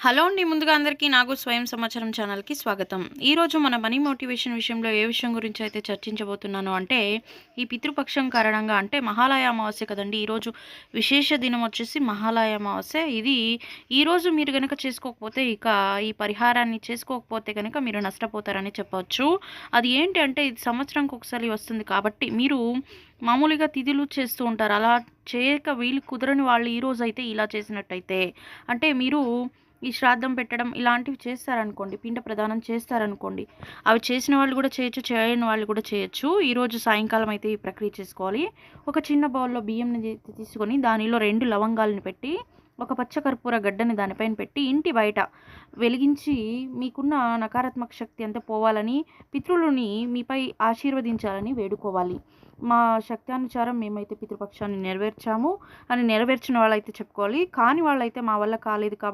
Hello అండి. ముందుగా అందరికీ నాగు స్వయం సమాచారం ఛానల్‌కి స్వాగతం. ఈరోజు మన మనీ మోటివేషన్ విషయంలో ఏ విషయం గురించి అయితే చర్చించబోతున్నాను అంటే, ఈ పితృపక్షం కారణంగా అంటే మహాలయ అమావాస్య కదండీ! ఈరోజు విశేష దినం వచ్చేసి మహాలయ అమావాస్య. ఇది ఈరోజు మీరు గనక చేసుకోకపోతే ఇక ఈ పరిహారాన్ని చేసుకోకపోతే గనక మీరు నష్టపోతారని చెప్పవచ్చు. అది ఏంటి అంటే ఇది సంవత్సరానికి ఒకసారి వస్తుంది కాబట్టి మీరు మామూలుగా తిథులు చేస్తూ ఉంటారు. అలా చేయక వీలు కుదరని వాళ్ళు ఈరోజైతే ఇలా చేసినట్టయితే అంటే మీరు ఈ శ్రాద్ధం పెట్టడం ఇలాంటివి చేస్తారనుకోండి. పిండ ప్రదానం చేస్తారనుకోండి. అవి చేసిన వాళ్ళు కూడా చేయొచ్చు. చేయని వాళ్ళు కూడా చేయొచ్చు. ఈరోజు సాయంకాలం అయితే ఈ ప్రక్రియ చేసుకోవాలి. ఒక చిన్న బౌల్‌లో బియ్యంని తీసుకొని దానిలో 2 లవంగాలను పెట్టి, ఒక పచ్చ కర్పూర గడ్డని దానిపైన పెట్టి ఇంటి బయట వెలిగించి మీకున్న నకారాత్మక శక్తి అంతా పోవాలని, పితృలని మీపై ఆశీర్వదించాలని వేడుకోవాలి. మా శక్త్యానుసారం మేమైతే పితృపక్షాన్ని నెరవేర్చాము అని నెరవేర్చిన వాళ్ళైతే చెప్పుకోవాలి. కాని వాళ్ళైతే మా వల్ల కాలేదు